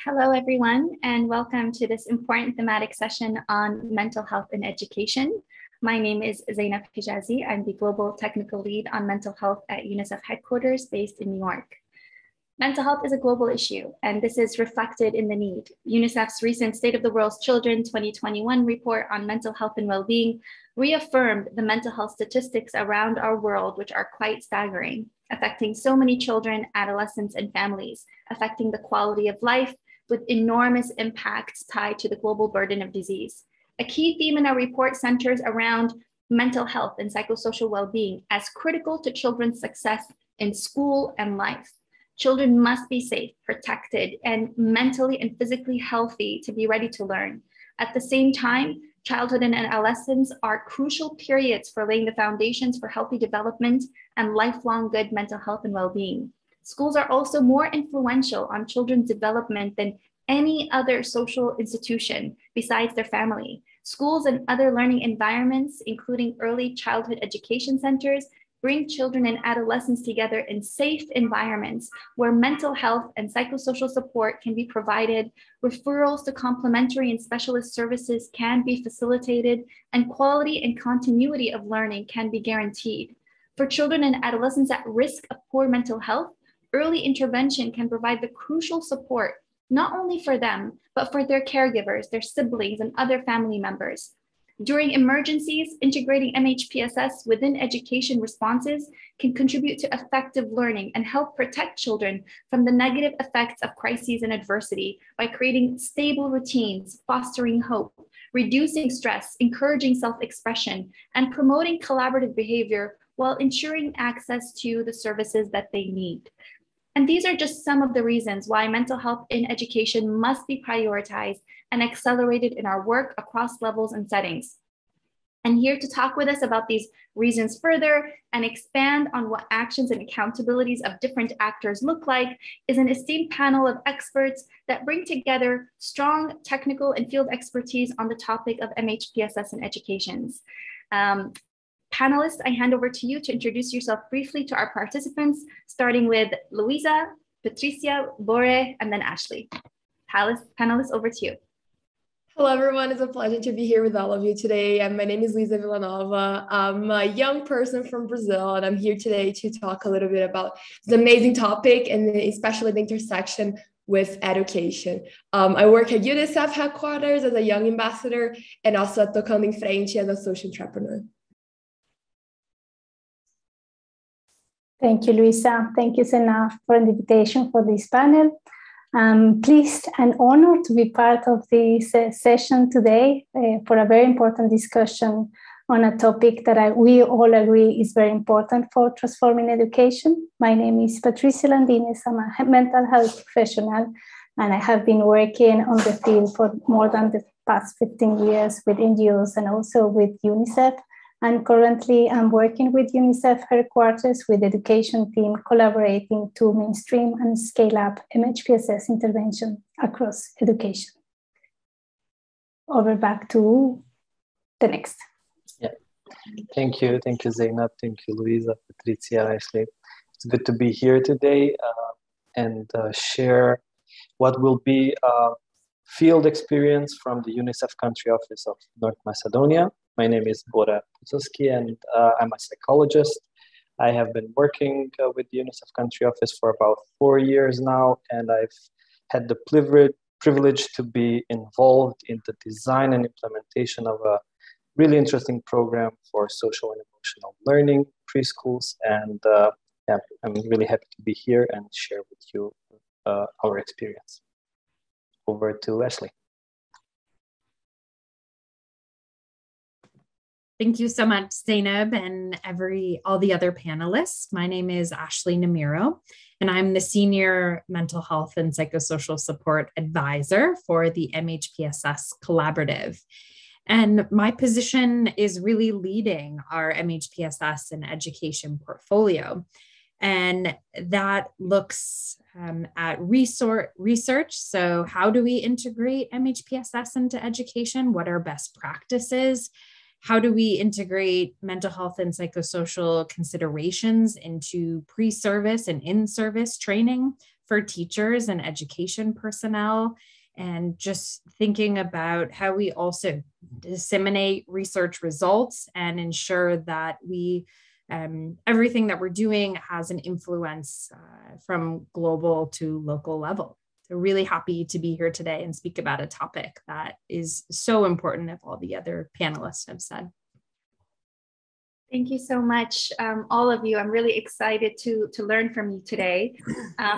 Hello, everyone, and welcome to this important thematic session on mental health in education. My name is Zainab Hijazi. I'm the Global Technical Lead on Mental Health at UNICEF headquarters based in New York. Mental health is a global issue, and this is reflected in the need. UNICEF's recent State of the World's Children 2021 report on mental health and well-being reaffirmed the mental health statistics around our world, which are quite staggering, affecting so many children, adolescents, and families, affecting the quality of life with enormous impacts tied to the global burden of disease. A key theme in our report centers around mental health and psychosocial well-being as critical to children's success in school and life. Children must be safe, protected, and mentally and physically healthy to be ready to learn. At the same time, childhood and adolescence are crucial periods for laying the foundations for healthy development and lifelong good mental health and well-being. Schools are also more influential on children's development than any other social institution besides their family. Schools and other learning environments, including early childhood education centers, bring children and adolescents together in safe environments where mental health and psychosocial support can be provided, referrals to complementary and specialist services can be facilitated, and quality and continuity of learning can be guaranteed. For children and adolescents at risk of poor mental health, early intervention can provide the crucial support, not only for them, but for their caregivers, their siblings, and other family members. During emergencies, integrating MHPSS within education responses can contribute to effective learning and help protect children from the negative effects of crises and adversity by creating stable routines, fostering hope, reducing stress, encouraging self-expression, and promoting collaborative behavior while ensuring access to the services that they need. And these are just some of the reasons why mental health in education must be prioritized and accelerated in our work across levels and settings. And here to talk with us about these reasons further and expand on what actions and accountabilities of different actors look like is an esteemed panel of experts that bring together strong technical and field expertise on the topic of MHPSS in educations. Panelists, I hand over to you to introduce yourself briefly to our participants, starting with Louisa, Patricia, Bore, and then Ashley. Panelists, over to you. Hello, everyone. It's a pleasure to be here with all of you today. My name is Lisa Villanova. I'm a young person from Brazil, and I'm here today to talk a little bit about this amazing topic, and especially the intersection with education. I work at UNICEF headquarters as a young ambassador and also at Tocando em Frente as a social entrepreneur. Thank you, Luisa. Thank you, Sena, for the invitation for this panel. I'm pleased and honored to be part of this session today for a very important discussion on a topic that we all agree is very important for transforming education. My name is Patricia Landines. I'm a mental health professional, and I have been working on the field for more than the past 15 years with NGOs and also with UNICEF. And currently, I'm working with UNICEF headquarters with the education team, collaborating to mainstream and scale up MHPSS intervention across education. Over back to the next. Yeah, thank you, Zainab. Thank you, Luisa, Patricia, Ashley. It's good to be here today and share what will be field experience from the UNICEF country office of North Macedonia. My name is Bora Pucovski, and I'm a psychologist. I have been working with the UNICEF country office for about 4 years now, and I've had the privilege to be involved in the design and implementation of a really interesting program for social and emotional learning, preschools, and yeah, I'm really happy to be here and share with you our experience. Over to Ashley. Thank you so much, Zainab, and all the other panelists. My name is Ashley Namiro, and I'm the Senior Mental Health and Psychosocial Support Advisor for the MHPSS Collaborative. And my position is really leading our MHPSS and education portfolio. And that looks at research. So how do we integrate MHPSS into education? What are best practices? how do we integrate mental health and psychosocial considerations into pre-service and in-service training for teachers and education personnel, and just thinking about how we also disseminate research results and ensure that we everything that we're doing has an influence from global to local level. So really happy to be here today and speak about a topic that is so important, as all the other panelists have said. Thank you so much, all of you. I'm really excited to learn from you today.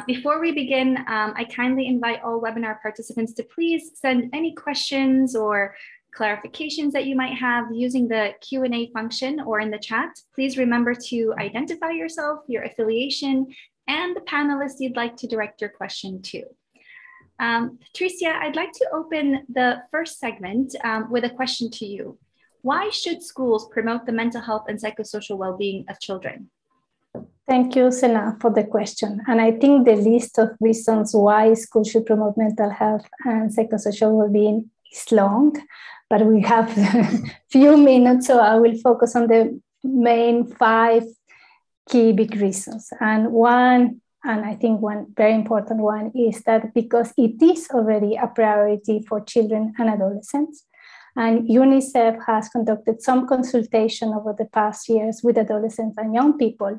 Before we begin, I kindly invite all webinar participants to please send any questions or clarifications that you might have using the Q&A function or in the chat. Please remember to identify yourself, your affiliation, and the panelists you'd like to direct your question to. Patricia, I'd like to open the first segment with a question to you. Why should schools promote the mental health and psychosocial well-being of children? Thank you, Sena, for the question. And I think the list of reasons why schools should promote mental health and psychosocial well-being is long, but we have a few minutes, so I will focus on the main 5 key big reasons. And I think one very important one is that because it is already a priority for children and adolescents, and UNICEF has conducted some consultation over the past years with adolescents and young people,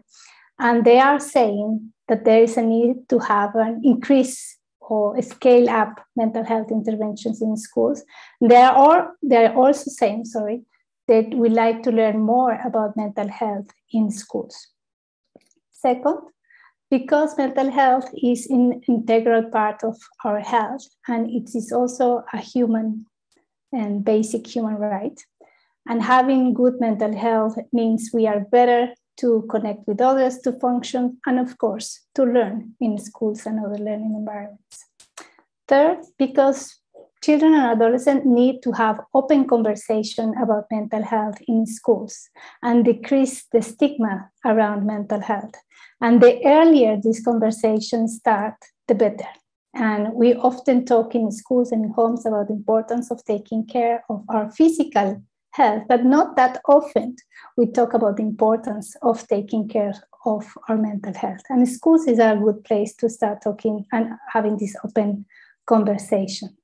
and they are saying that there is a need to have an increase or scale up mental health interventions in schools. They are also saying, that we like to learn more about mental health in schools. Second, because mental health is an integral part of our health, and it is also a human and basic human right. And having good mental health means we are better to connect with others, to function, and of course, to learn in schools and other learning environments. Third, because children and adolescents need to have open conversation about mental health in schools and decrease the stigma around mental health. And the earlier these conversations start, the better. And we often talk in schools and in homes about the importance of taking care of our physical health, but not that often we talk about the importance of taking care of our mental health. And schools is a good place to start talking and having this open conversation.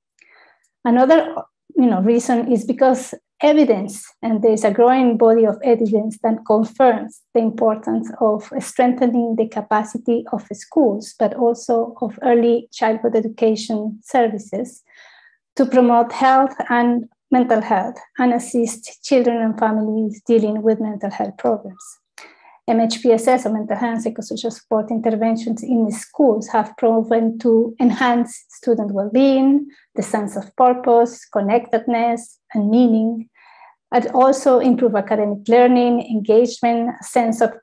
Another reason is because evidence, and there's a growing body of evidence that confirms the importance of strengthening the capacity of schools, but also of early childhood education services to promote health and mental health and assist children and families dealing with mental health problems. MHPSS, or mental health and psychosocial support interventions in the schools, have proven to enhance student well-being, the sense of purpose, connectedness, and meaning, and also improve academic learning, engagement, a sense of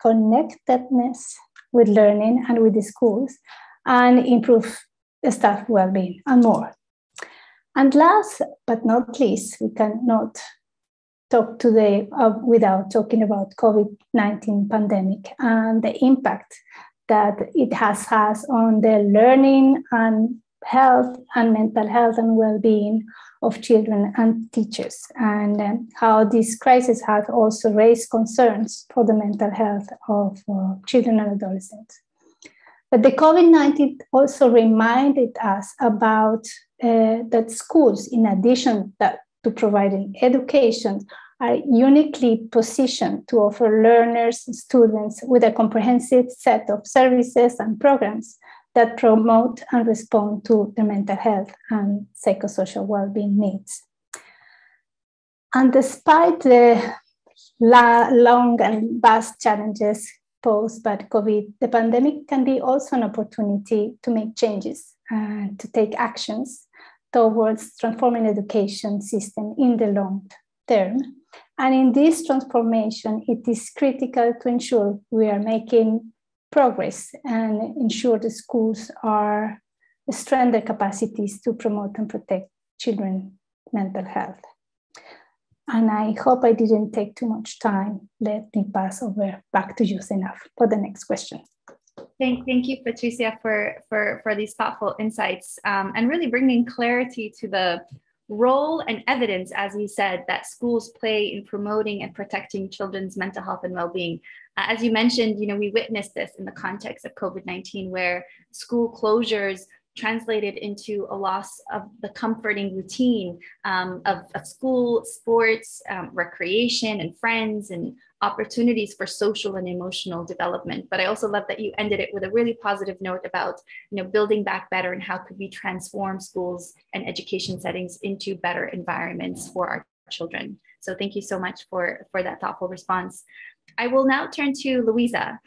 connectedness with learning and with the schools, and improve staff well-being, and more. And last but not least, we cannot talk today without talking about COVID-19 pandemic and the impact that it has on the learning and health and mental health and well-being of children and teachers, and how this crisis has also raised concerns for the mental health of children and adolescents. But the COVID-19 also reminded us about that schools, in addition to providing education, are uniquely positioned to offer learners and students with a comprehensive set of services and programs that promote and respond to their mental health and psychosocial well-being needs. And despite the long and vast challenges posed by COVID, the pandemic can be also an opportunity to make changes and to take actions towards transforming education system in the long term. And in this transformation, it is critical to ensure we are making progress and ensure the schools are strengthen their capacities to promote and protect children's mental health. And I hope I didn't take too much time. Let me pass over back to you, Zainab, for the next question. Thank you, Patricia, for these thoughtful insights and really bringing clarity to the role and evidence, as you said, that schools play in promoting and protecting children's mental health and well-being. As you mentioned, we witnessed this in the context of COVID-19, where school closures translated into a loss of the comforting routine of school, sports, recreation, and friends, and opportunities for social and emotional development. But I also love that you ended it with a really positive note about building back better and how could we transform schools and education settings into better environments for our children. So thank you so much for that thoughtful response. I will now turn to Louisa.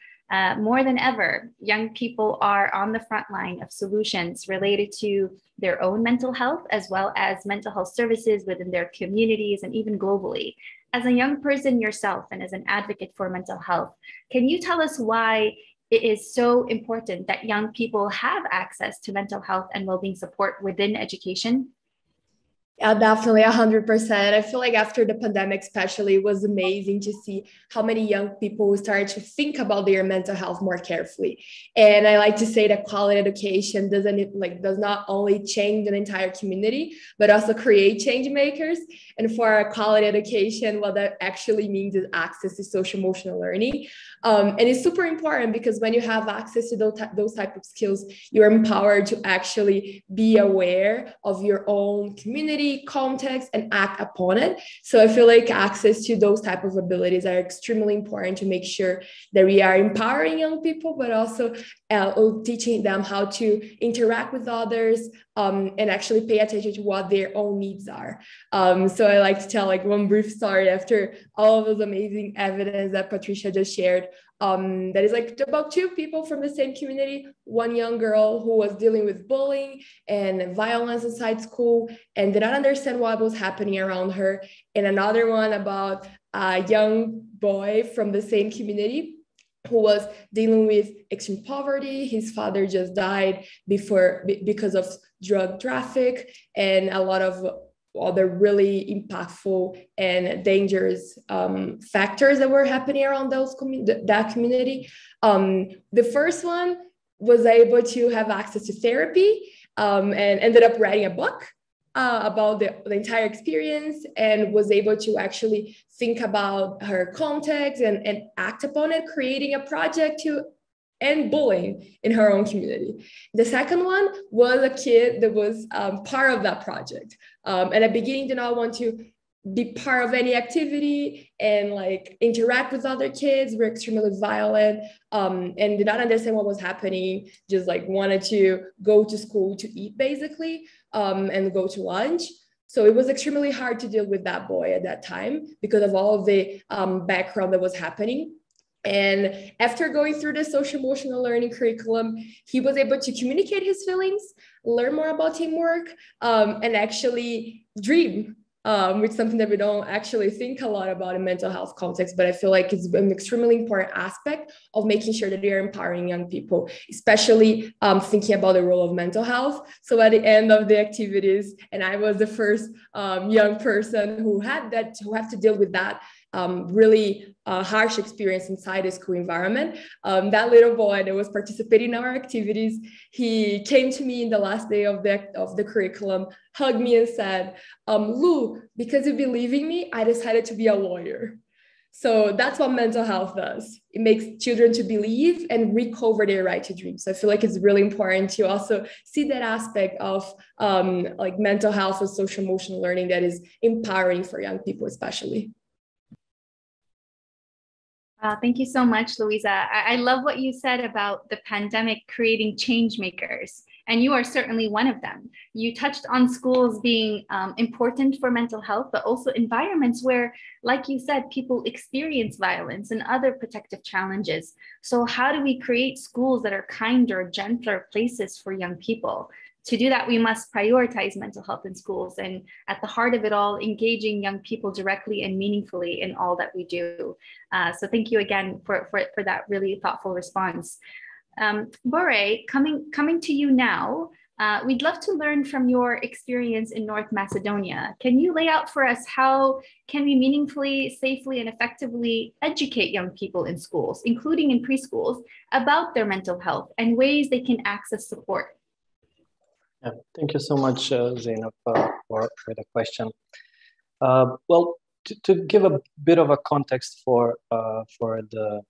More than ever, young people are on the front line of solutions related to their own mental health, as well as mental health services within their communities and even globally. As a young person yourself and as an advocate for mental health, can you tell us why it is so important that young people have access to mental health and well-being support within education? Yeah, definitely 100%. I feel like after the pandemic, especially, it was amazing to see how many young people started to think about their mental health more carefully. And I like to say that quality education does not only change an entire community, but also create change makers. And for quality education, what that actually means is access to social emotional learning. And it's super important because when you have access to those type of skills, you're empowered to actually be aware of your own community, context, and act upon it. So I feel like access to those type of abilities are extremely important to make sure that we are empowering young people, but also teaching them how to interact with others and actually pay attention to what their own needs are. So I like to tell one brief story after all of those amazing evidence that Patricia just shared. That is about two people from the same community, one young girl who was dealing with bullying and violence inside school and did not understand what was happening around her, and another one about a young boy from the same community who was dealing with extreme poverty. His father just died because of drug traffic and a lot of other really impactful and dangerous factors that were happening around that community. The first one was able to have access to therapy and ended up writing a book about the entire experience, and was able to actually think about her context and act upon it, creating a project to end bullying in her own community. The second one was a kid that was part of that project. And at the beginning did not want to be part of any activity and interact with other kids, were extremely violent and did not understand what was happening, just wanted to go to school to eat basically and go to lunch. So it was extremely hard to deal with that boy at that time because of all of the background that was happening. And after going through the social emotional learning curriculum, he was able to communicate his feelings, learn more about teamwork, and actually dream, which is something that we don't actually think a lot about in mental health context, but I feel like it's an extremely important aspect of making sure that they're empowering young people, especially thinking about the role of mental health. So at the end of the activities, and I was the first young person who have to deal with that really harsh experience inside a school environment. That little boy that was participating in our activities, he came to me in the last day of the curriculum, hugged me and said, Lou, because you believe in me, I decided to be a lawyer. So that's what mental health does. It makes children to believe and recover their right to dream. So I feel like it's really important to also see that aspect of mental health and social emotional learning that is empowering for young people, especially. Thank you so much, Louisa. I love what you said about the pandemic creating change makers, and you are certainly one of them. You touched on schools being important for mental health, but also environments where, like you said, people experience violence and other protective challenges. So how do we create schools that are kinder, gentler places for young people? To do that, we must prioritize mental health in schools, and at the heart of it all, engaging young people directly and meaningfully in all that we do. So thank you again for that really thoughtful response. Bore, coming to you now, we'd love to learn from your experience in North Macedonia. Can you lay out for us how can we meaningfully, safely, and effectively educate young people in schools, including in preschools, about their mental health and ways they can access support? Yeah, thank you so much, Zainab, for the question. Well, to give a bit of a context for the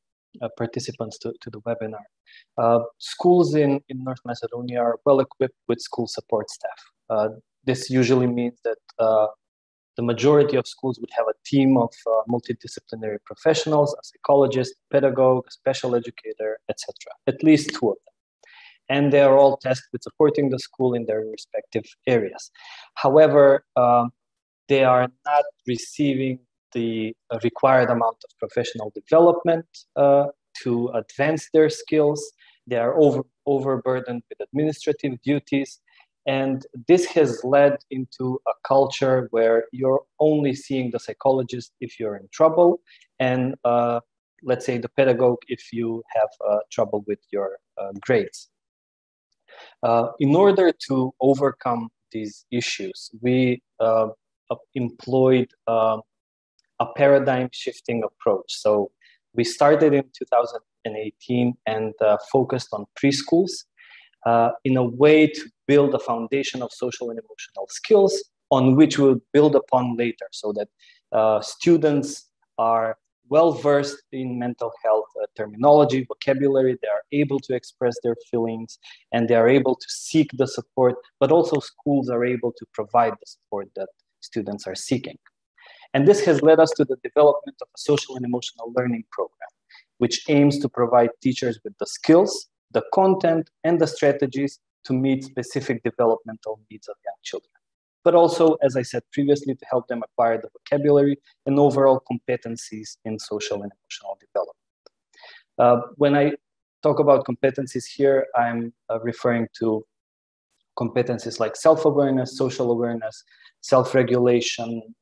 participants to the webinar, schools in North Macedonia are well equipped with school support staff. This usually means that the majority of schools would have a team of multidisciplinary professionals, a psychologist, pedagogue, a special educator, etc. At least two of them. And they are all tasked with supporting the school in their respective areas. However, they are not receiving the required amount of professional development to advance their skills. They are overburdened with administrative duties. And this has led into a culture where you're only seeing the psychologist if you're in trouble, and let's say the pedagogue if you have trouble with your grades. In order to overcome these issues, we employed a paradigm shifting approach. So we started in 2018 and focused on preschools in a way to build a foundation of social and emotional skills on which we'll build upon later, so that students are well-versed in mental health terminology, vocabulary, they are able to express their feelings, and they are able to seek the support, but also schools are able to provide the support that students are seeking. And this has led us to the development of a social and emotional learning program, which aims to provide teachers with the skills, the content, and the strategies to meet specific developmental needs of young children. But also, as I said previously, to help them acquire the vocabulary and overall competencies in social and emotional development. When I talk about competencies here, I'm referring to competencies like self-awareness, social awareness, self-regulation,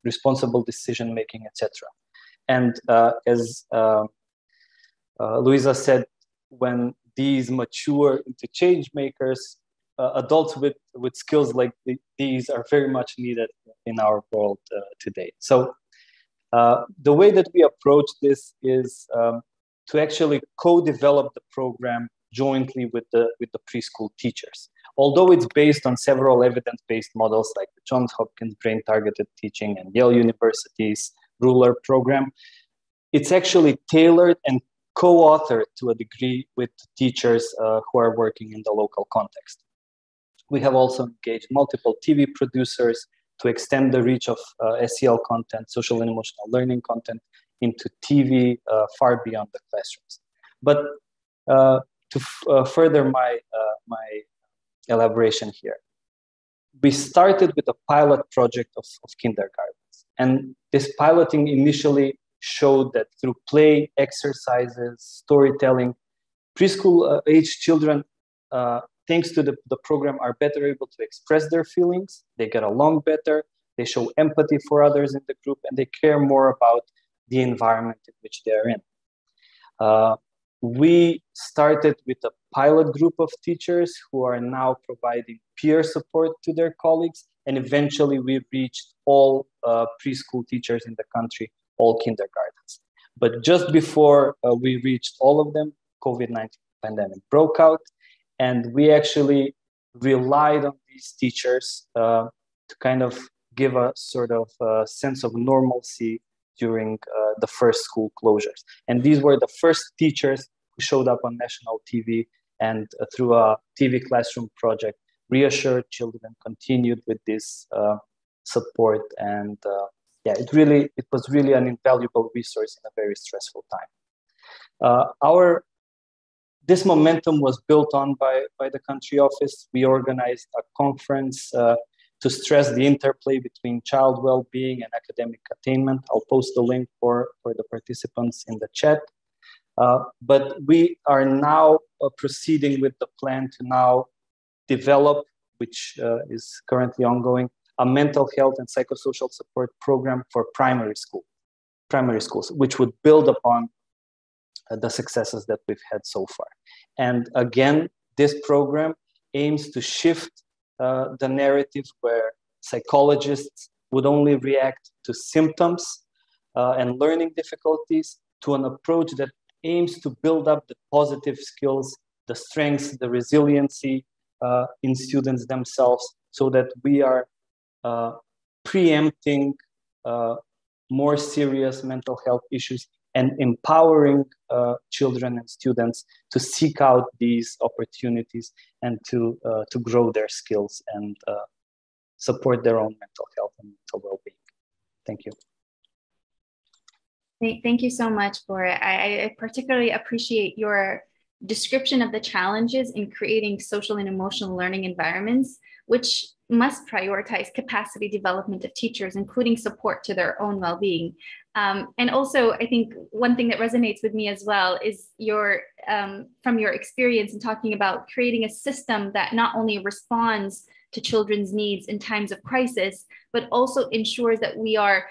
responsible decision-making, etc. And as Luisa said, when these mature into change makers, adults with skills like these are very much needed in our world today. So the way that we approach this is to actually co-develop the program jointly with the preschool teachers. Although it's based on several evidence-based models like the Johns Hopkins Brain Targeted Teaching and Yale University's Ruler program, it's actually tailored and co-authored to a degree with teachers who are working in the local context. We have also engaged multiple TV producers to extend the reach of SEL content, social and emotional learning content, into TV far beyond the classrooms. But to further my elaboration here, we started with a pilot project of kindergartens. And this piloting initially showed that through play, exercises, storytelling, preschool age children, thanks to the program, are better able to express their feelings, they get along better, they show empathy for others in the group, and they care more about the environment in which they're in. We started with a pilot group of teachers who are now providing peer support to their colleagues, and eventually we reached all preschool teachers in the country, all kindergartens. But just before we reached all of them, COVID-19 pandemic broke out, and we actually relied on these teachers to kind of give a sort of sense of normalcy during the first school closures. And these were the first teachers who showed up on national TV and through a TV classroom project, reassured children, continued with this support. And yeah, it was really an invaluable resource in a very stressful time. This momentum was built on by the country office. We organized a conference to stress the interplay between child well-being and academic attainment. I'll post the link for the participants in the chat. But we are now proceeding with the plan to now develop, which is currently ongoing, a mental health and psychosocial support program for primary schools, which would build upon the successes that we've had so far. And again, this program aims to shift the narrative where psychologists would only react to symptoms and learning difficulties, to an approach that aims to build up the positive skills, the strengths, the resiliency, in students themselves, so that we are preempting more serious mental health issues and empowering children and students to seek out these opportunities and to grow their skills and support their own mental health and mental well-being. Thank you. Thank you so much, Bora. I particularly appreciate your description of the challenges in creating social and emotional learning environments, which must prioritize capacity development of teachers, including support to their own well-being. And also, I think one thing that resonates with me as well is from your experience in talking about creating a system that not only responds to children's needs in times of crisis, but also ensures that we are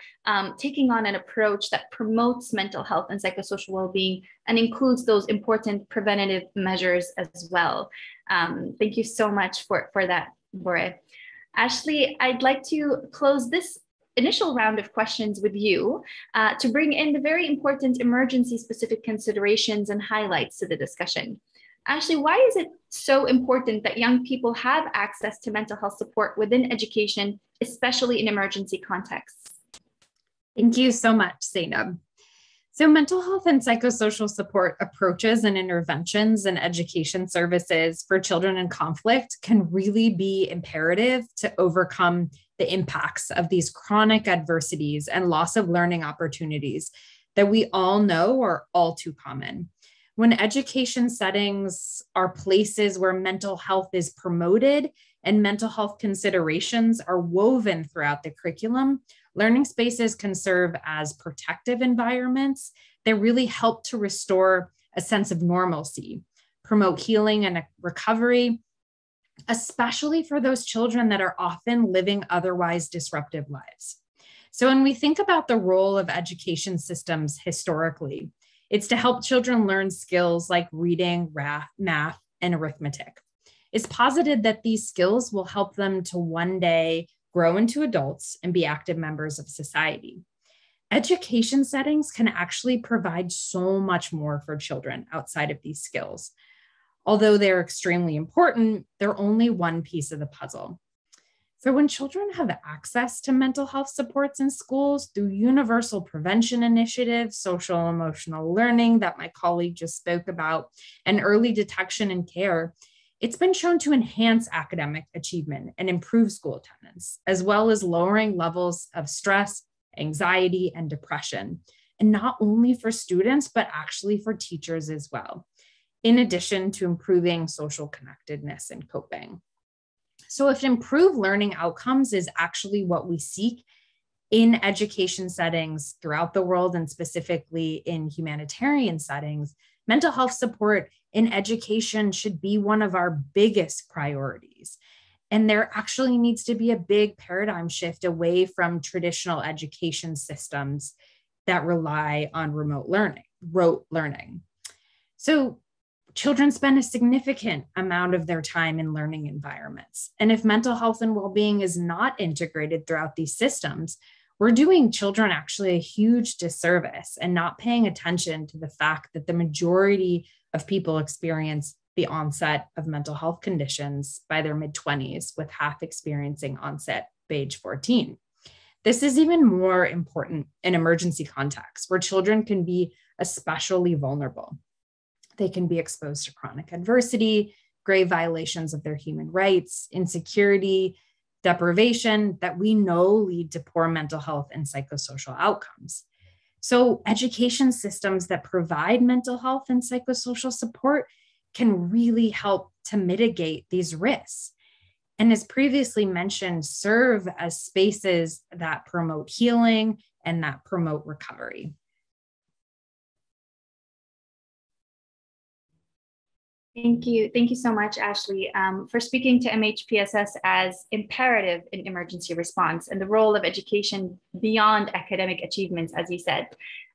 taking on an approach that promotes mental health and psychosocial well-being and includes those important preventative measures as well. Thank you so much for that, Bora. Ashley, I'd like to close this initial round of questions with you to bring in the very important emergency-specific considerations and highlights to the discussion. Ashley, why is it so important that young people have access to mental health support within education, especially in emergency contexts? Thank you so much, Zainab. So mental health and psychosocial support approaches and interventions and education services for children in conflict can really be imperative to overcome the impacts of these chronic adversities and loss of learning opportunities that we all know are all too common. When education settings are places where mental health is promoted and mental health considerations are woven throughout the curriculum, learning spaces can serve as protective environments that really help to restore a sense of normalcy, promote healing and recovery, especially for those children that are often living otherwise disruptive lives. So when we think about the role of education systems historically, it's to help children learn skills like reading, math, and arithmetic. It's posited that these skills will help them to one day grow into adults and be active members of society. Education settings can actually provide so much more for children outside of these skills. Although they're extremely important, they're only one piece of the puzzle. So when children have access to mental health supports in schools through universal prevention initiatives, social emotional learning that my colleague just spoke about, and early detection and care, it's been shown to enhance academic achievement and improve school attendance, as well as lowering levels of stress, anxiety, and depression, and not only for students, but actually for teachers as well, in addition to improving social connectedness and coping. So if improved learning outcomes is actually what we seek in education settings throughout the world, and specifically in humanitarian settings, mental health support in education should be one of our biggest priorities. And there actually needs to be a big paradigm shift away from traditional education systems that rely on rote learning. So children spend a significant amount of their time in learning environments. And if mental health and well-being is not integrated throughout these systems, we're doing children actually a huge disservice and not paying attention to the fact that the majority of people experience the onset of mental health conditions by their mid-20s, with half experiencing onset by age 14. This is even more important in emergency contexts where children can be especially vulnerable. They can be exposed to chronic adversity, grave violations of their human rights, insecurity, deprivation that we know lead to poor mental health and psychosocial outcomes. So education systems that provide mental health and psychosocial support can really help to mitigate these risks. And as previously mentioned, serve as spaces that promote healing and that promote recovery. Thank you. Thank you so much, Ashley, for speaking to MHPSS as imperative in emergency response and the role of education beyond academic achievements, as you said.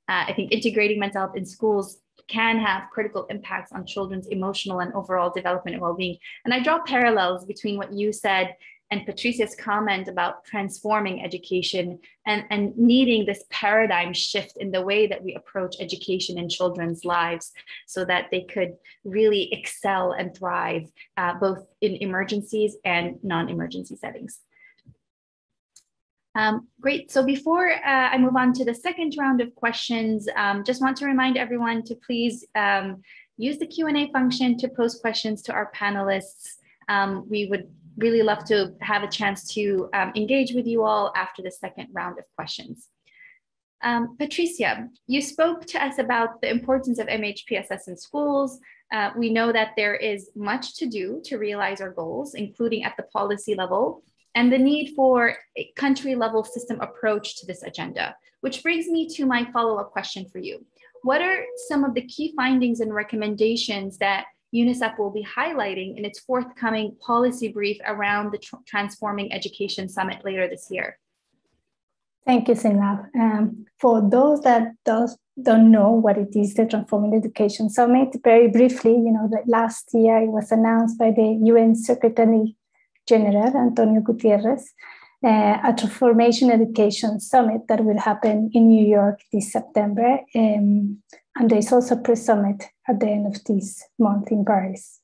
I think integrating mental health in schools can have critical impacts on children's emotional and overall development and well-being. And I draw parallels between what you said and Patricia's comment about transforming education and needing this paradigm shift in the way that we approach education in children's lives so that they could really excel and thrive both in emergencies and non-emergency settings. Great. So before I move on to the second round of questions, just want to remind everyone to please use the Q&A function to pose questions to our panelists. We would really love to have a chance to engage with you all after the second round of questions. Patricia, you spoke to us about the importance of MHPSS in schools. We know that there is much to do to realize our goals, including at the policy level, and the need for a country-level system approach to this agenda, which brings me to my follow-up question for you. What are some of the key findings and recommendations that UNICEF will be highlighting in its forthcoming policy brief around the Transforming Education Summit later this year? Thank you, Zainab. For those that don't know what it is, the Transforming Education Summit, very briefly, that last year it was announced by the UN Secretary General, Antonio Gutierrez, a Transformation Education Summit that will happen in New York this September. And there's also a pre-summit at the end of this month in Paris.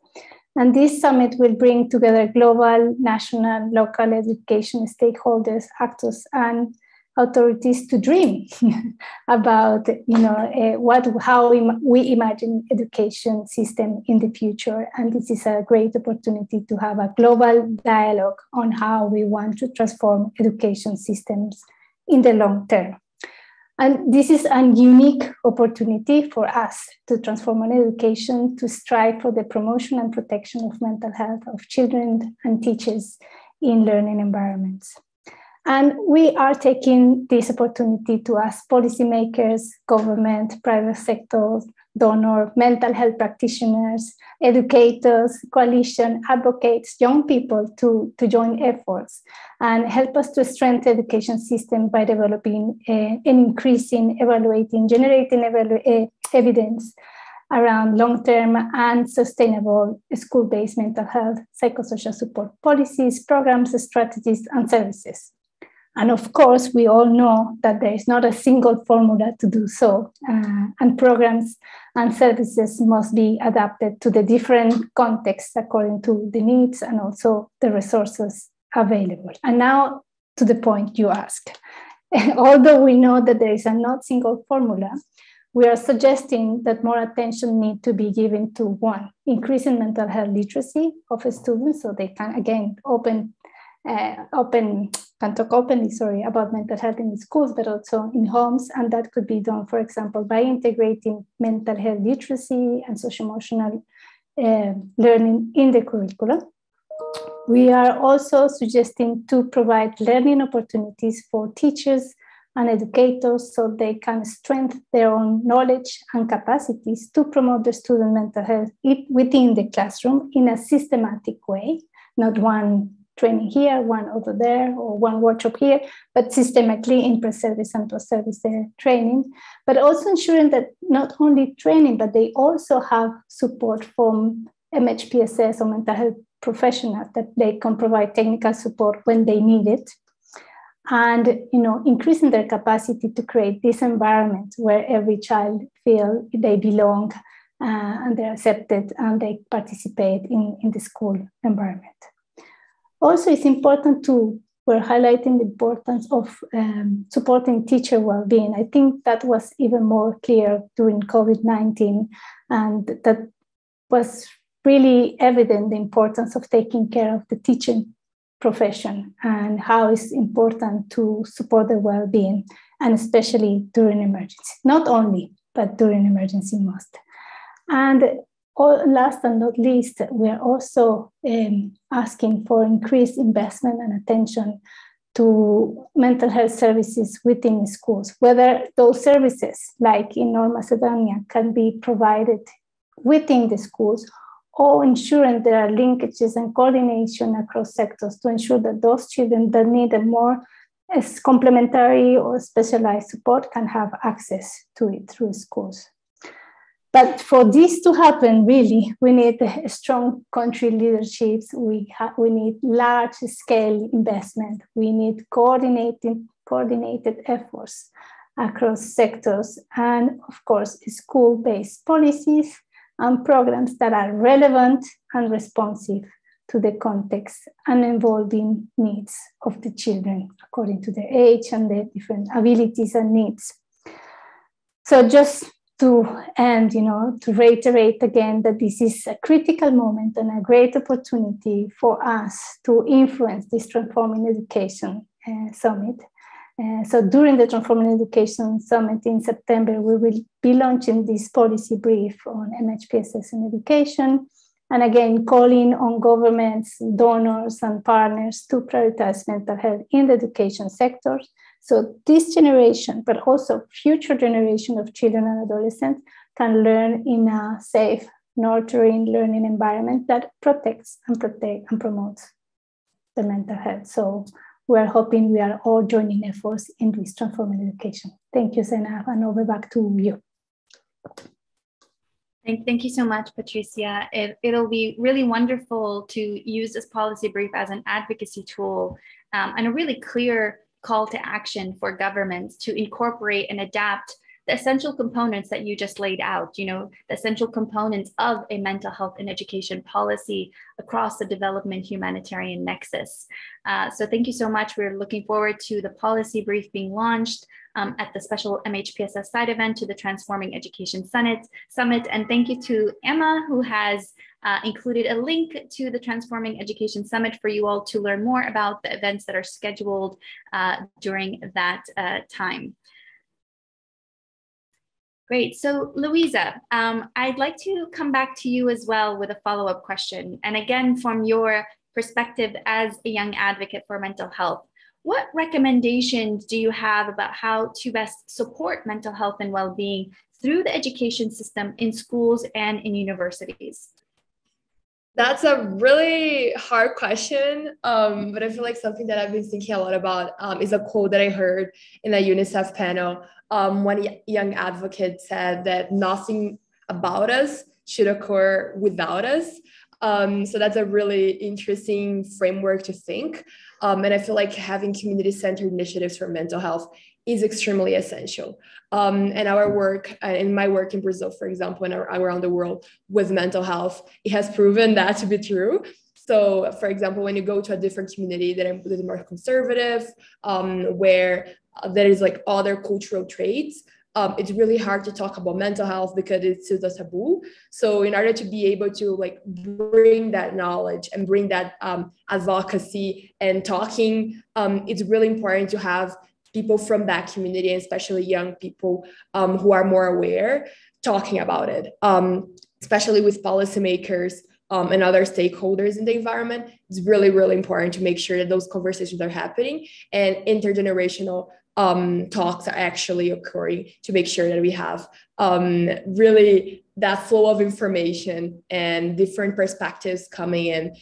And this summit will bring together global, national, local education stakeholders, actors, and authorities to dream about how we imagine education system in the future. And this is a great opportunity to have a global dialogue on how we want to transform education systems in the long term. And this is a unique opportunity for us to transform an education, to strive for the promotion and protection of mental health of children and teachers in learning environments. And we are taking this opportunity to ask policymakers, government, private sector, donors, mental health practitioners, educators, coalition, advocates, young people to join efforts and help us to strengthen the education system by developing and increasing, evaluating, generating evidence around long-term and sustainable school-based mental health, psychosocial support policies, programs, strategies, and services. And of course, we all know that there is not a single formula to do so, and programs and services must be adapted to the different contexts according to the needs and also the resources available. And now to the point you asked. Although we know that there is a not single formula, we are suggesting that more attention needs to be given to one, increasing mental health literacy of students so they can, again, can talk openly, about mental health in the schools, but also in homes. And that could be done, for example, by integrating mental health literacy and social-emotional learning in the curriculum. We are also suggesting to provide learning opportunities for teachers and educators so they can strengthen their own knowledge and capacities to promote the student mental health within the classroom in a systematic way, not one training here, one over there, or one workshop here, but systematically in pre-service and post-service training, but also ensuring that not only training, but they also have support from MHPSS or mental health professionals that they can provide technical support when they need it. And, increasing their capacity to create this environment where every child feels they belong and they're accepted and they participate in the school environment. Also, it's important we're highlighting the importance of supporting teacher well-being. I think that was even more clear during COVID-19, and that was really evident, the importance of taking care of the teaching profession and how it's important to support their well-being, and especially during emergency. Not only, but during emergency most. And last and not least, we are also asking for increased investment and attention to mental health services within schools, whether those services, like in North Macedonia, can be provided within the schools, or ensuring there are linkages and coordination across sectors to ensure that those children that need a more complementary or specialized support can have access to it through schools. But for this to happen, really, we need strong country leaderships. We need large-scale investment. We need coordinated efforts across sectors, and of course, school-based policies and programs that are relevant and responsive to the context and evolving needs of the children according to their age and their different abilities and needs. So just to end, to reiterate again that this is a critical moment and a great opportunity for us to influence this Transforming Education Summit. So during the Transforming Education Summit in September, we will be launching this policy brief on MHPSS in education, and again, calling on governments, donors, and partners to prioritize mental health in the education sector. So this generation, but also future generation of children and adolescents, can learn in a safe, nurturing learning environment that protects and promotes the mental health. So we are hoping we are all joining efforts in this Transforming Education. Thank you, Zainab, and over back to you. Thank you so much, Patricia. It'll be really wonderful to use this policy brief as an advocacy tool and a really clear call to action for governments to incorporate and adapt the essential components that you just laid out, the essential components of a mental health and education policy across the development humanitarian nexus. So thank you so much. We're looking forward to the policy brief being launched at the special MHPSS side event to the Transforming Education Summit. And thank you to Emma, who has included a link to the Transforming Education Summit for you all to learn more about the events that are scheduled during that time. Great. So Louisa, I'd like to come back to you as well with a follow-up question. And again, from your perspective as a young advocate for mental health, what recommendations do you have about how to best support mental health and well-being through the education system in schools and in universities? That's a really hard question, but I feel like something that I've been thinking a lot about is a quote that I heard in a UNICEF panel. One young advocate said that nothing about us should occur without us. So that's a really interesting framework to think. And I feel like having community-centered initiatives for mental health is extremely essential. And our work, in my work in Brazil, for example, and around the world with mental health, it has proven that to be true. So, for example, when you go to a different community that is more conservative, where there is like other cultural traits, it's really hard to talk about mental health because it's still a taboo. So in order to be able to like bring that knowledge and bring that advocacy and talking, it's really important to have people from that community, especially young people who are more aware, talking about it, especially with policymakers and other stakeholders in the environment. It's really, really important to make sure that those conversations are happening and intergenerational talks are actually occurring to make sure that we have really that flow of information and different perspectives coming in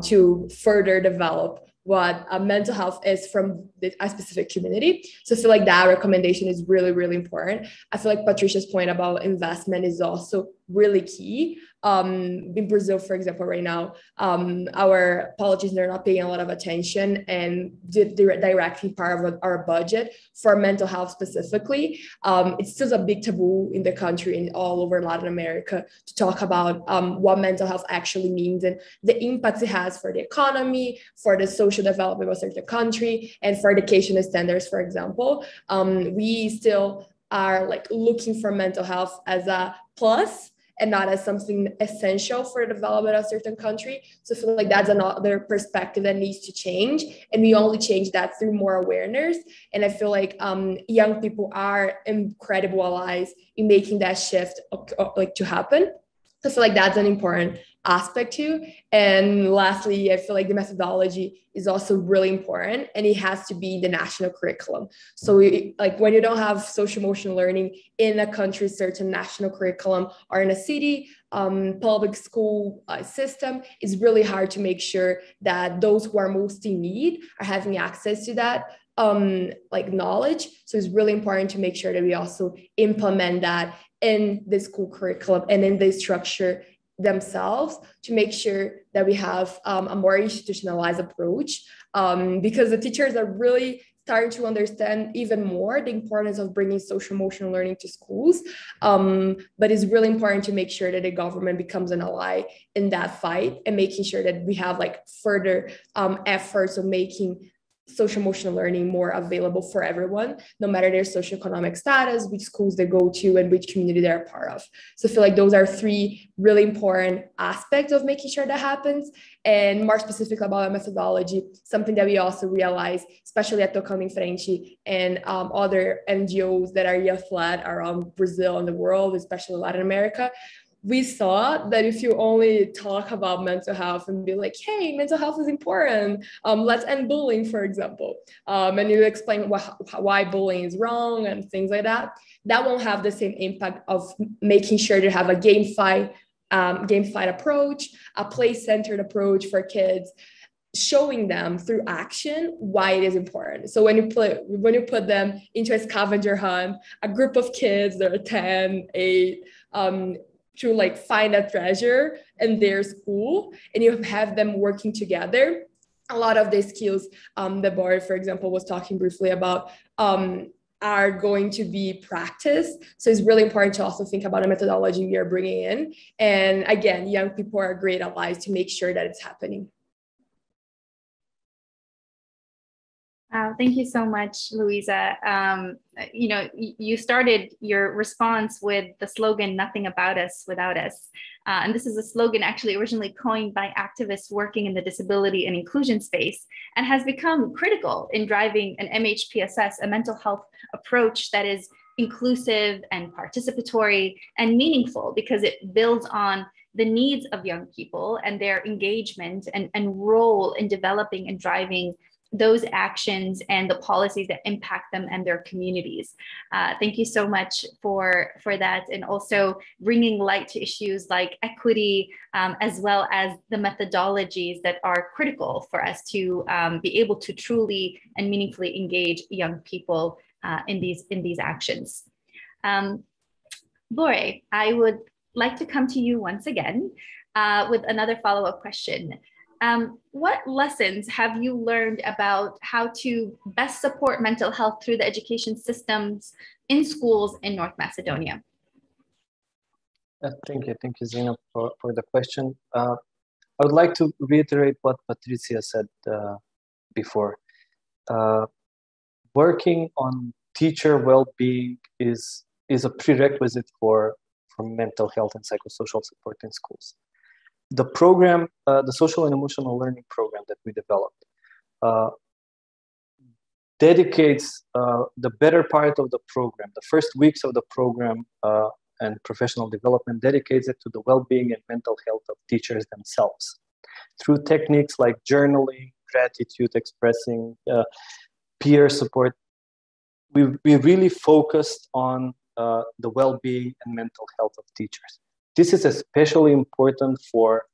to further develop what mental health is from a specific community. So I feel like that recommendation is really, really important. I feel like Patricia's point about investment is also really key. In Brazil, for example, right now, our politicians are not paying a lot of attention and directing part of our budget for mental health specifically. It's still a big taboo in the country and all over Latin America to talk about what mental health actually means and the impacts it has for the economy, for the social development of a certain country, and for education standards, for example. We still are like looking for mental health as a plus and not as something essential for the development of a certain country. So I feel like that's another perspective that needs to change. And we only change that through more awareness. And I feel like young people are incredible allies in making that shift like to happen. So I feel like that's an important aspect too. And lastly, I feel like the methodology is also really important and it has to be the national curriculum. So like when you don't have social emotional learning in a country's certain national curriculum or in a city, public school system, it's really hard to make sure that those who are most in need are having access to that like knowledge. So it's really important to make sure that we also implement that in the school curriculum and in the structure themselves to make sure that we have a more institutionalized approach, because the teachers are really starting to understand even more the importance of bringing social emotional learning to schools. But it's really important to make sure that the government becomes an ally in that fight and making sure that we have like further efforts of making social emotional learning more available for everyone, no matter their socioeconomic status, which schools they go to, and which community they're a part of. So I feel like those are three really important aspects of making sure that happens. And more specifically about our methodology, something that we also realize, especially at Tocando em Frente and other NGOs that are youth-led around Brazil and the world, especially Latin America, we saw that if you only talk about mental health and be like, hey, mental health is important, let's end bullying, for example, and you explain why bullying is wrong and things like that, that won't have the same impact of making sure to have a gamified approach, a play-centered approach for kids, showing them through action why it is important. So when you put them into a scavenger hunt, a group of kids that are 10, 8, to like find a treasure in their school, and you have them working together, a lot of the skills that Bori, for example, was talking briefly about are going to be practiced. So it's really important to also think about a methodology we are bringing in. And again, young people are great allies to make sure that it's happening. Thank you so much, Luisa. You started your response with the slogan, "Nothing about us without us." And this is a slogan actually originally coined by activists working in the disability and inclusion space, and has become critical in driving an MHPSS, a mental health approach that is inclusive and participatory and meaningful, because it builds on the needs of young people and their engagement and role in developing and driving those actions and the policies that impact them and their communities. Thank you so much for that, and also bringing light to issues like equity, as well as the methodologies that are critical for us to be able to truly and meaningfully engage young people in these actions. Bore, I would like to come to you once again with another follow-up question. What lessons have you learned about how to best support mental health through the education systems in schools in North Macedonia? Thank you, Zainab, for the question. I would like to reiterate what Patricia said before. Working on teacher well-being is a prerequisite for mental health and psychosocial support in schools. The program, the social and emotional learning program that we developed, dedicates the better part of the program, the first weeks of the program and professional development, dedicates it to the well-being and mental health of teachers themselves. Through techniques like journaling, gratitude expressing, peer support, we really focused on the well-being and mental health of teachers. This is especially important for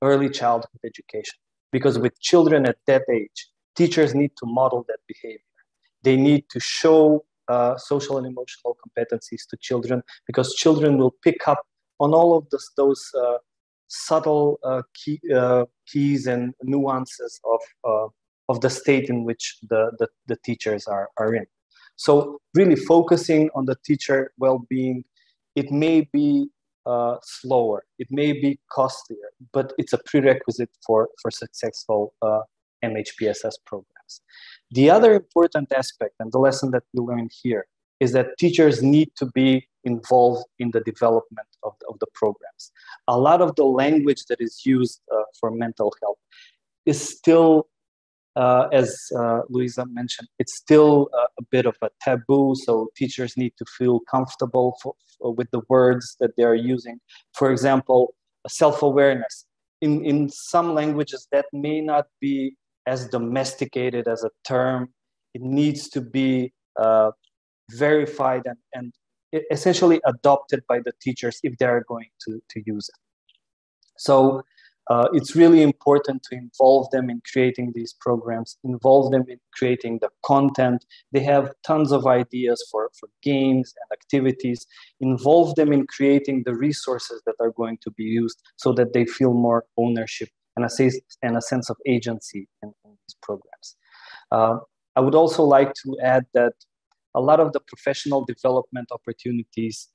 early childhood education, because with children at that age, teachers need to model that behavior. They need to show social and emotional competencies to children, because children will pick up on all of those subtle keys and nuances of the state in which the teachers are in. So really focusing on the teacher well-being, it may be slower, it may be costlier, but it's a prerequisite for successful MHPSS programs. The other important aspect, and the lesson that we learned here, is that teachers need to be involved in the development of the programs. A lot of the language that is used for mental health is still, as Luisa mentioned, it's still a bit of a taboo, so teachers need to feel comfortable with the words that they are using. For example, self-awareness. In some languages that may not be as domesticated as a term, it needs to be verified and essentially adopted by the teachers if they are going to use it. So it's really important to involve them in creating these programs, involve them in creating the content. They have tons of ideas for games and activities. Involve them in creating the resources that are going to be used so that they feel more ownership and a sense of agency in these programs. I would also like to add that a lot of the professional development opportunities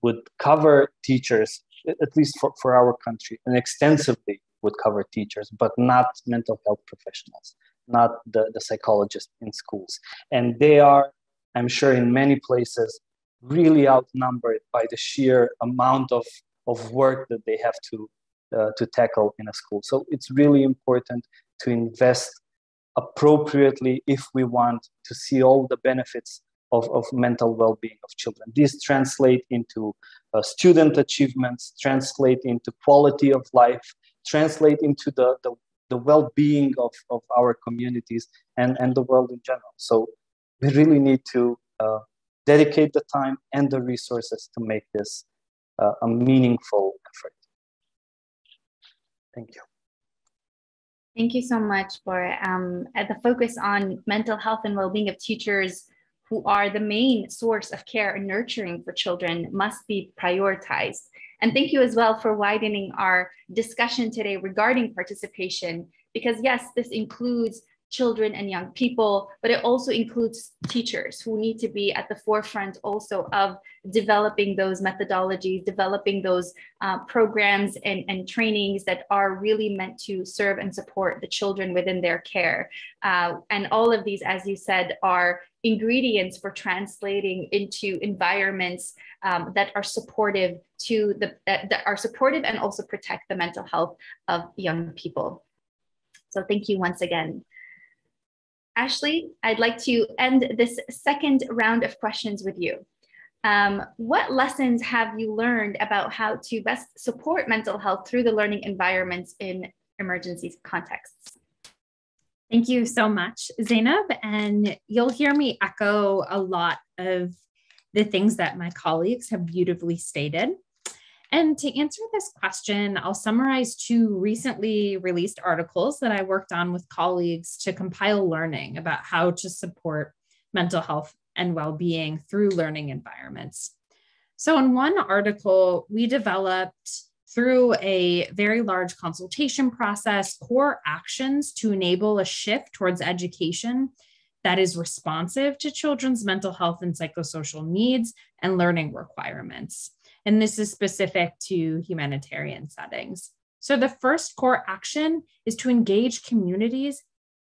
would cover teachers, at least for our country, and extensively would cover teachers, but not mental health professionals, not the psychologists in schools. And they are, I'm sure in many places, really outnumbered by the sheer amount of work that they have to tackle in a school. So it's really important to invest appropriately if we want to see all the benefits of mental well-being of children. These translate into student achievements, translate into quality of life, translate into the well-being of our communities and the world in general. So we really need to dedicate the time and the resources to make this a meaningful effort. Thank you. Thank you so much for the focus on mental health and well-being of teachers who are the main source of care and nurturing for children must be prioritized. And thank you as well for widening our discussion today regarding participation, because yes, this includes children and young people, but it also includes teachers who need to be at the forefront also of developing those methodologies, developing those programs and trainings that are really meant to serve and support the children within their care. And all of these, as you said, are ingredients for translating into environments that are supportive to that are supportive and also protect the mental health of young people. So thank you once again. Ashley, I'd like to end this second round of questions with you. What lessons have you learned about how to best support mental health through the learning environments in emergency contexts? Thank you so much, Zainab. And you'll hear me echo a lot of the things that my colleagues have beautifully stated. And to answer this question, I'll summarize 2 recently released articles that I worked on with colleagues to compile learning about how to support mental health and well-being through learning environments. So in one article, we developed through a very large consultation process, core actions to enable a shift towards education that is responsive to children's mental health and psychosocial needs and learning requirements. And this is specific to humanitarian settings. So the first core action is to engage communities,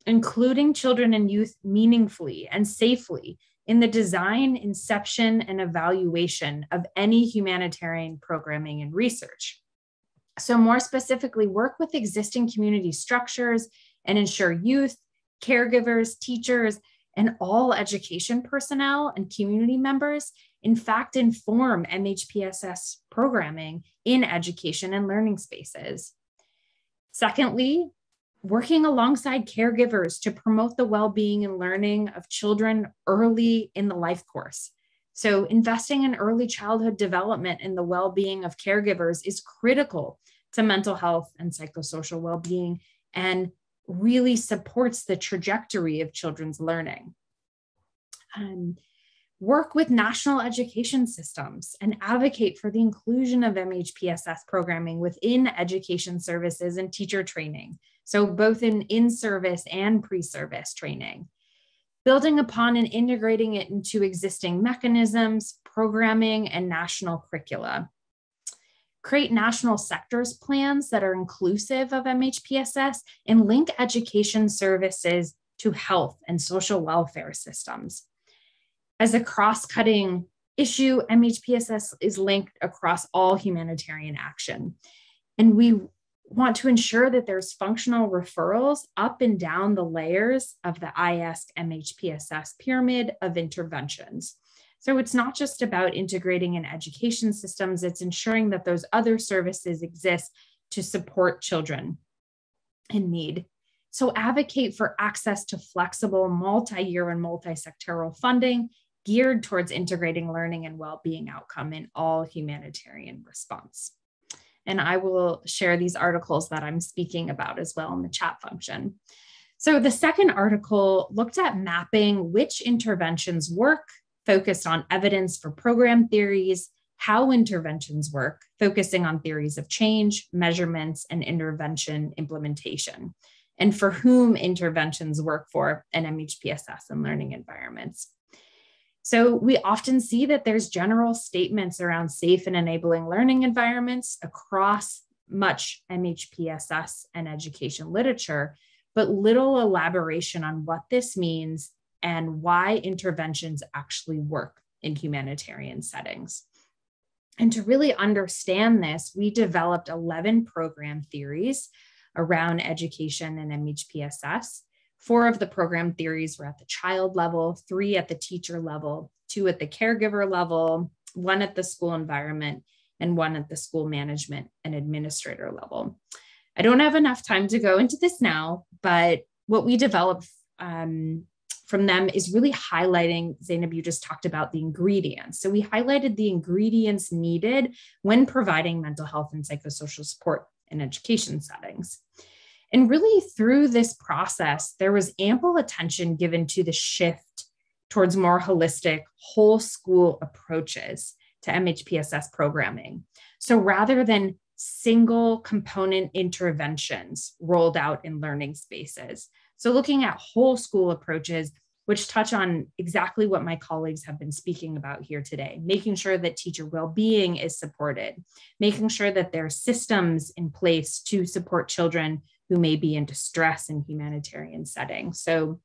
including children and youth, meaningfully and safely in the design, inception, and evaluation of any humanitarian programming and research. So more specifically, work with existing community structures and ensure youth, caregivers, teachers, and all education personnel and community members in fact inform MHPSS programming in education and learning spaces. Secondly, working alongside caregivers to promote the well-being and learning of children early in the life course. So investing in early childhood development and the well-being of caregivers is critical to mental health and psychosocial well-being and really supports the trajectory of children's learning. Work with national education systems and advocate for the inclusion of MHPSS programming within education services and teacher training. So both in service and pre-service training. Building upon and integrating it into existing mechanisms, programming, and national curricula. Create national sectors plans that are inclusive of MHPSS and link education services to health and social welfare systems. As a cross-cutting issue, MHPSS is linked across all humanitarian action. And we want to ensure that there's functional referrals up and down the layers of the IASC MHPSS pyramid of interventions. So it's not just about integrating in education systems, it's ensuring that those other services exist to support children in need. So advocate for access to flexible multi-year and multi-sectoral funding geared towards integrating learning and well-being outcome in all humanitarian response. and I will share these articles that I'm speaking about as well in the chat function. So the second article looked at mapping which interventions work, focused on evidence for program theories, how interventions work, focusing on theories of change, measurements, and intervention implementation, and for whom interventions work for in MHPSS and learning environments. So we often see that there's general statements around safe and enabling learning environments across much MHPSS and education literature, but little elaboration on what this means and why interventions actually work in humanitarian settings. And to really understand this, we developed 11 program theories around education and MHPSS. 4 of the program theories were at the child level, 3 at the teacher level, 2 at the caregiver level, 1 at the school environment, and 1 at the school management and administrator level. I don't have enough time to go into this now, but what we developed from them is really highlighting, Zainab, you just talked about the ingredients. So we highlighted the ingredients needed when providing mental health and psychosocial support in education settings. And really through this process, there was ample attention given to the shift towards more holistic, whole school approaches to MHPSS programming. So rather than single component interventions rolled out in learning spaces. So looking at whole school approaches, which touch on exactly what my colleagues have been speaking about here today, making sure that teacher well-being is supported, making sure that there are systems in place to support children who may be in distress in humanitarian settings, so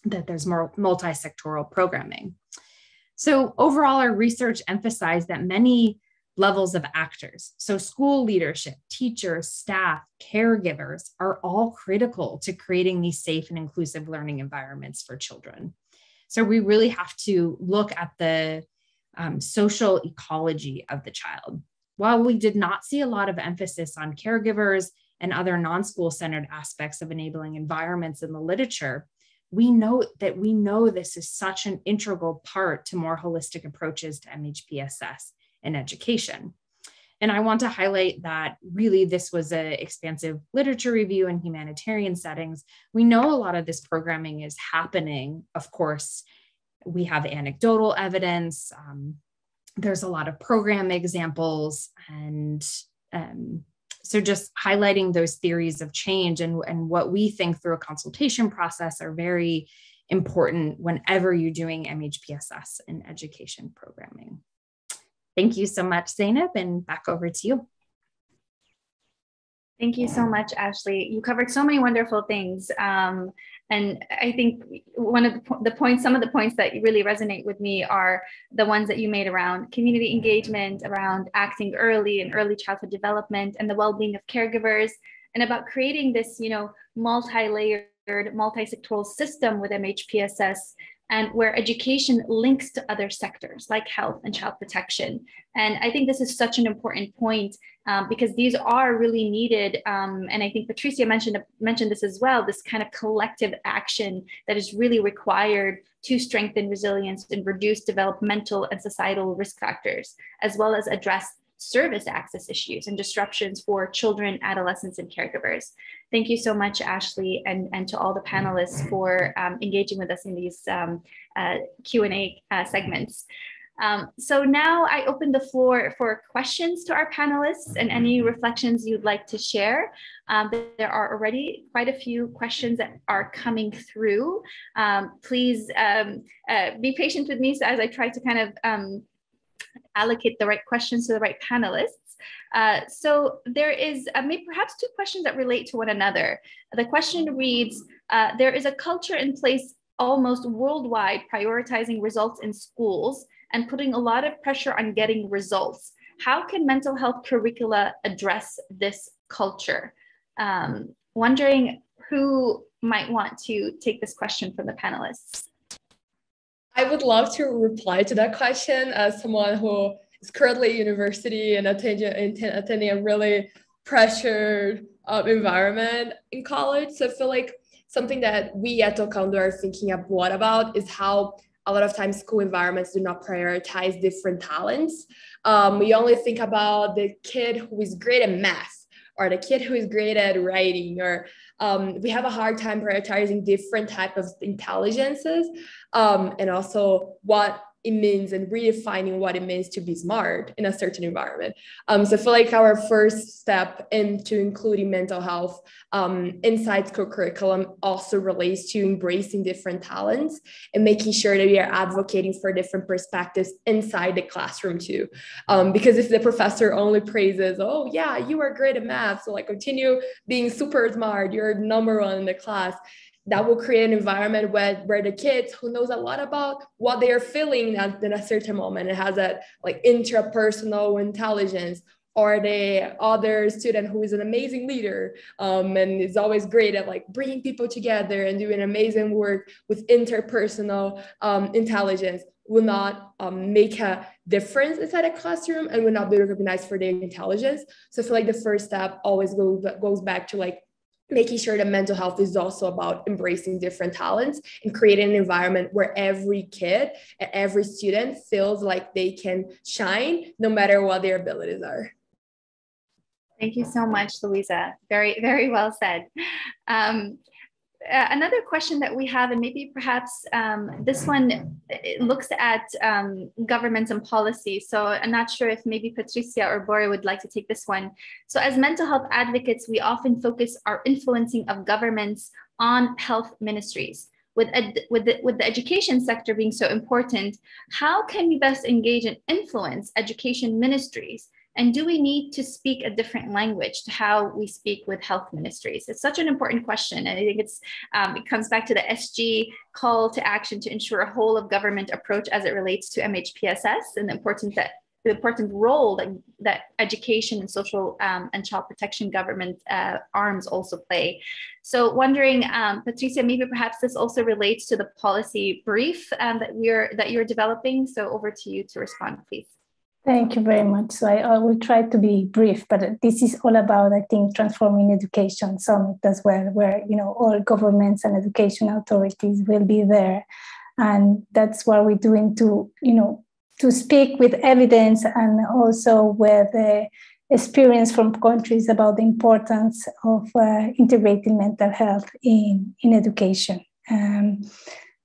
that there's more multi-sectoral programming. So overall, our research emphasized that many levels of actors, so school leadership, teachers, staff, caregivers, are all critical to creating these safe and inclusive learning environments for children. So we really have to look at the social ecology of the child. While we did not see a lot of emphasis on caregivers and other non-school centered aspects of enabling environments in the literature, we know this is such an integral part to more holistic approaches to MHPSS and education. And I want to highlight that really this was an expansive literature review in humanitarian settings. We know a lot of this programming is happening. Of course, we have anecdotal evidence. There's a lot of program examples. And so just highlighting those theories of change and what we think through a consultation process are very important whenever you're doing MHPSS and education programming. Thank you so much, Zainab, and back over to you. Thank you so much, Ashley. You covered so many wonderful things. And I think one of some of the points that really resonate with me are the ones that you made around community engagement, around acting early and early childhood development, and the well-being of caregivers, and about creating this, multi-layered, multi-sectoral system with MHPSS, and where education links to other sectors like health and child protection. And I think this is such an important point because these are really needed. And I think Patricia mentioned this as well, this kind of collective action that is really required to strengthen resilience and reduce developmental and societal risk factors, as well as address service access issues and disruptions for children, adolescents, and caregivers. Thank you so much, Ashley, and to all the panelists for engaging with us in these Q&A segments. So now I open the floor for questions to our panelists and any reflections you'd like to share. There are already quite a few questions that are coming through. Please be patient with me as I try to kind of allocate the right questions to the right panelists. So there is maybe perhaps 2 questions that relate to one another. The question reads, there is a culture in place almost worldwide prioritizing results in schools and putting a lot of pressure on getting results. How can mental health curricula address this culture? Wondering who might want to take this question from the panelists. I would love to reply to that question as someone who is currently at university and attending a really pressured environment in college. So I feel like something that we at Tocando are thinking a lot about is how a lot of times school environments do not prioritize different talents. We only think about the kid who is great at math or the kid who is great at writing, or we have a hard time prioritizing different type of intelligences, and also what it means and redefining what it means to be smart in a certain environment. So I feel like our first step into including mental health inside school curriculum also relates to embracing different talents and making sure that we are advocating for different perspectives inside the classroom too. Because if the professor only praises, oh yeah, you are great at math, so like continue being super smart, you're number one in the class, that will create an environment where the kids who knows a lot about what they are feeling in a certain moment, it has that like intrapersonal intelligence, or the other student who is an amazing leader and is always great at like bringing people together and doing amazing work with interpersonal intelligence, will not make a difference inside a classroom and will not be recognized for their intelligence. So I feel like the first step always goes back to like making sure that mental health is also about embracing different talents and creating an environment where every kid and every student feels like they can shine no matter what their abilities are. Thank you so much, Louisa. Very, very well said. Another question that we have, and maybe perhaps this one looks at governments and policy. So I'm not sure if maybe Patricia or Bore would like to take this one. So as mental health advocates, we often focus our influencing of governments on health ministries. With the education sector being so important, how can we best engage and influence education ministries? And do we need to speak a different language to how we speak with health ministries? It's such an important question. And I think it comes back to the SG call to action to ensure a whole of government approach as it relates to MHPSS, and the important role that education and social and child protection government arms also play. So wondering, Patricia, maybe perhaps this also relates to the policy brief that you're developing. So over to you to respond, please. Thank you very much. So I will try to be brief, but this is all about, I think, transforming education summit as well, where, you know, all governments and education authorities will be there. And that's what we're doing to, you know, to speak with evidence and also with experience from countries about the importance of integrating mental health in education.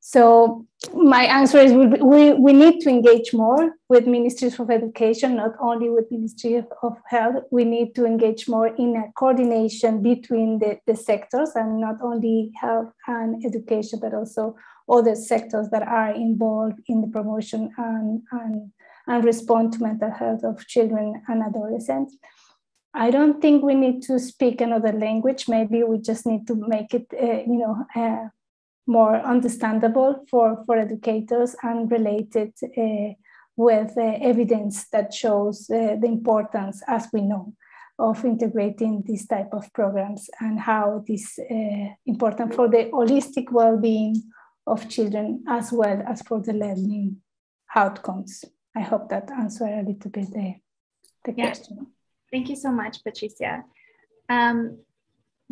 So my answer is we need to engage more with ministries of education, not only with Ministry of Health. We need to engage more in a coordination between the sectors, and not only health and education, but also other sectors that are involved in the promotion and respond to mental health of children and adolescents. I don't think we need to speak another language. Maybe we just need to make it, more understandable for educators and related with evidence that shows the importance, as we know, of integrating this type of programs and how it is important for the holistic well-being of children as well as for the learning outcomes. I hope that answered a little bit the question. Thank you so much, Patricia.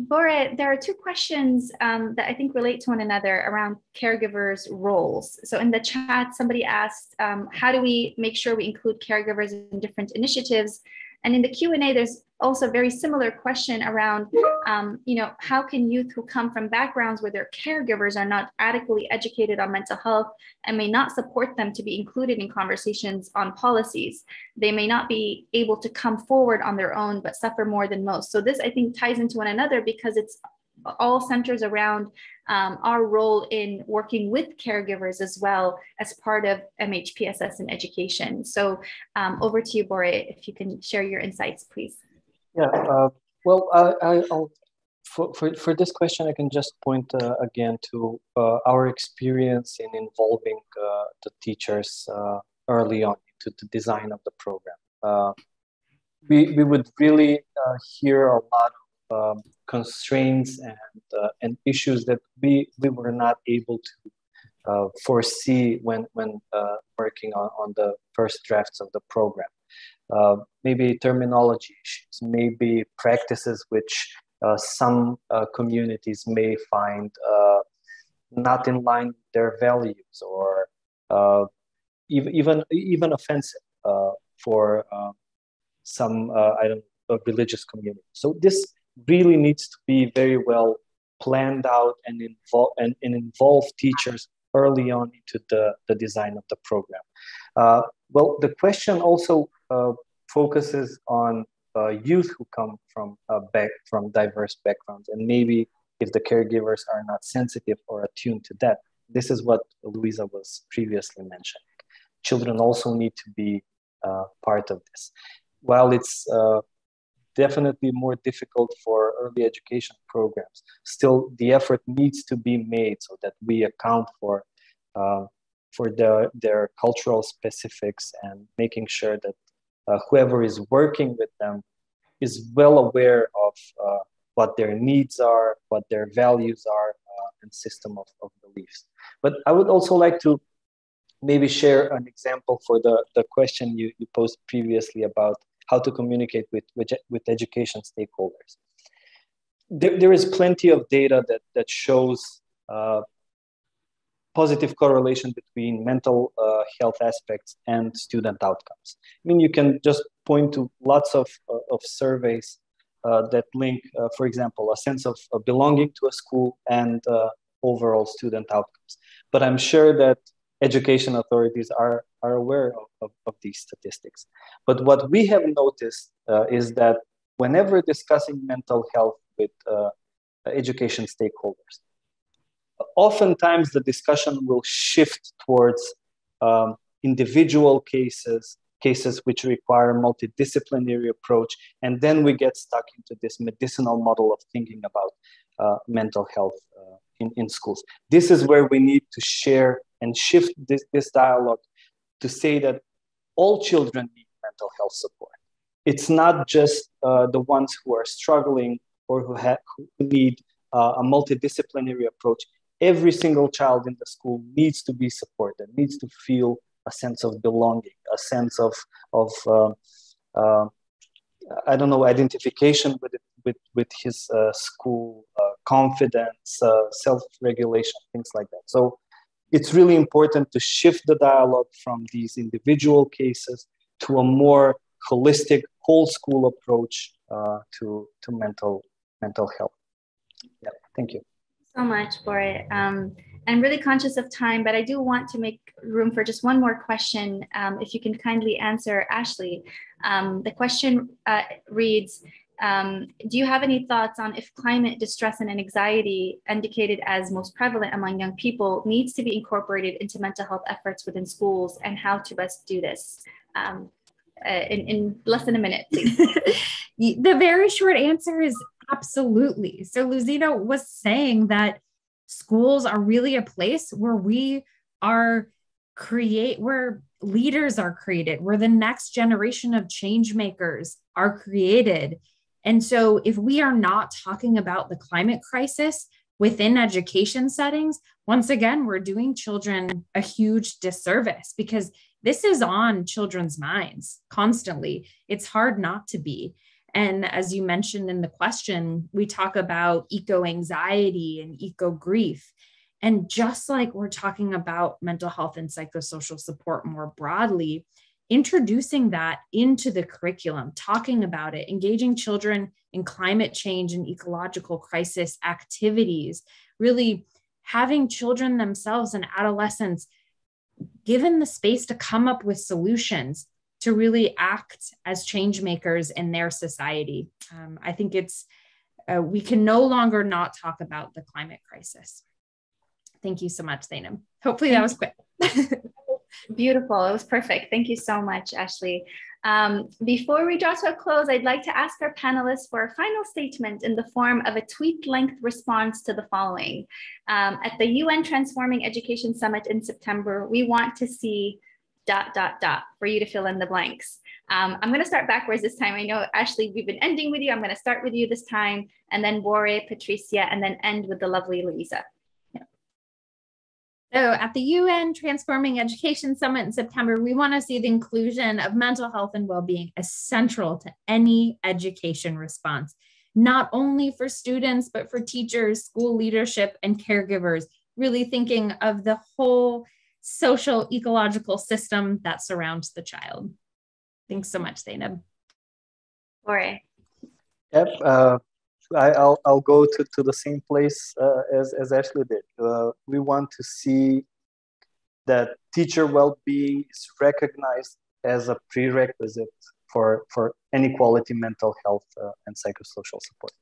Bore, there are two questions that I think relate to one another around caregivers' roles. So in the chat, somebody asked, how do we make sure we include caregivers in different initiatives? And in the Q&A, there's also a very similar question around, how can youth who come from backgrounds where their caregivers are not adequately educated on mental health and may not support them to be included in conversations on policies? They may not be able to come forward on their own, but suffer more than most. So this, I think, ties into one another because it's all centers around our role in working with caregivers as well as part of MHPSS in education. So over to you, Bore, if you can share your insights, please. Yeah, well, I'll for this question, I can just point again to our experience in involving the teachers early on into the design of the program. We would really hear a lot of constraints and issues that we were not able to foresee when working on the first drafts of the program. Maybe terminology issues, maybe practices which some communities may find not in line with their values, or even offensive for some religious community. So this really needs to be very well planned out and involve teachers early on into the design of the program. Well, the question also focuses on youth who come from diverse backgrounds, and maybe if the caregivers are not sensitive or attuned to that. This is what Luisa was previously mentioning. Children also need to be part of this. While it's definitely more difficult for early education programs, still the effort needs to be made so that we account for their cultural specifics, and making sure that whoever is working with them is well aware of what their needs are, what their values are, and system of beliefs. But I would also like to maybe share an example for the question you posed previously about how to communicate with education stakeholders. There is plenty of data that shows positive correlation between mental health aspects and student outcomes. I mean, you can just point to lots of surveys that link, for example, a sense of belonging to a school and overall student outcomes. But I'm sure that education authorities are aware of these statistics. But what we have noticed is that whenever discussing mental health with education stakeholders, oftentimes the discussion will shift towards individual cases which require multidisciplinary approach, and then we get stuck into this medicinal model of thinking about mental health in schools. This is where we need to share and shift this dialogue to say that all children need mental health support. It's not just the ones who are struggling or who need a multidisciplinary approach. Every single child in the school needs to be supported, needs to feel a sense of belonging, a sense of identification with his school, confidence, self-regulation, things like that. So it's really important to shift the dialogue from these individual cases to a more holistic, whole school approach to mental health. Yeah, thank you so much for it. I'm really conscious of time, but I do want to make room for just one more question. If you can kindly answer, Ashley. The question reads, do you have any thoughts on if climate distress and anxiety, indicated as most prevalent among young people, needs to be incorporated into mental health efforts within schools, and how to best do this? In less than a minute, please. The very short answer is absolutely. So Luzina was saying that schools are really a place where where leaders are created, where the next generation of change makers are created. And so if we are not talking about the climate crisis within education settings, once again, we're doing children a huge disservice, because this is on children's minds constantly. It's hard not to be. And as you mentioned in the question, we talk about eco-anxiety and eco-grief. And just like we're talking about mental health and psychosocial support more broadly, introducing that into the curriculum, talking about it, engaging children in climate change and ecological crisis activities, really having children themselves and adolescents given the space to come up with solutions to really act as change makers in their society. I think we can no longer not talk about the climate crisis. Thank you so much, Zainab. Hopefully that was quick. Beautiful. It was perfect. Thank you so much, Ashley. Before we draw to a close, I'd like to ask our panelists for a final statement in the form of a tweet-length response to the following. At the UN Transforming Education Summit in September, we want to see ... for you to fill in the blanks. I'm going to start backwards this time. I know, Ashley, we've been ending with you. I'm going to start with you this time, and then Bore, Patricia, and then end with the lovely Louisa. Yeah. So at the UN Transforming Education Summit in September, we want to see the inclusion of mental health and well-being as central to any education response, not only for students, but for teachers, school leadership, and caregivers, really thinking of the whole social ecological system that surrounds the child. Thanks so much, Zainab. Jorge. Yep. I'll go to the same place as Ashley did. We want to see that teacher well-being is recognized as a prerequisite for any quality mental health and psychosocial support.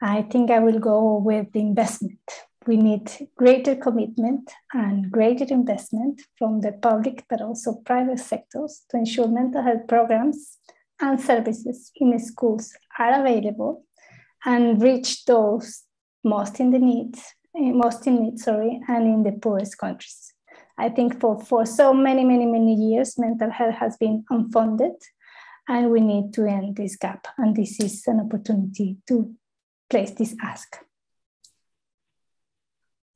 I think I will go with the investment. We need greater commitment and greater investment from the public, but also private sectors to ensure mental health programs and services in schools are available and reach those most in need, and in the poorest countries. I think for so many years, mental health has been unfunded, and we need to end this gap. And this is an opportunity to place this ask.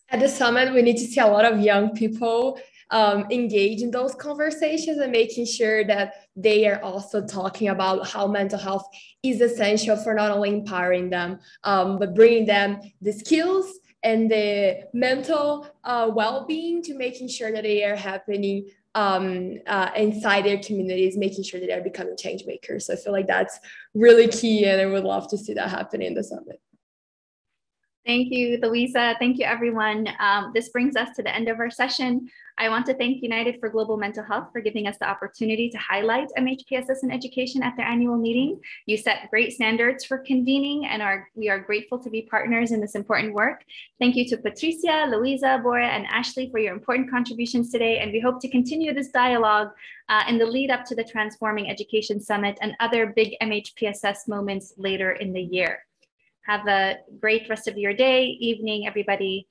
At the summit, we need to see a lot of young people engage in those conversations and making sure that they are also talking about how mental health is essential for not only empowering them, but bringing them the skills and the mental well-being to making sure that they are happening inside their communities, making sure that they're becoming change makers. So I feel like that's really key, and I would love to see that happening in the summit. Thank you, Louisa. Thank you, everyone. This brings us to the end of our session. I want to thank United for Global Mental Health for giving us the opportunity to highlight MHPSS in education at their annual meeting. You set great standards for convening, and we are grateful to be partners in this important work. Thank you to Patricia, Louisa, Bora, and Ashley for your important contributions today, and we hope to continue this dialogue in the lead up to the Transforming Education Summit and other big MHPSS moments later in the year. Have a great rest of your day, evening, everybody.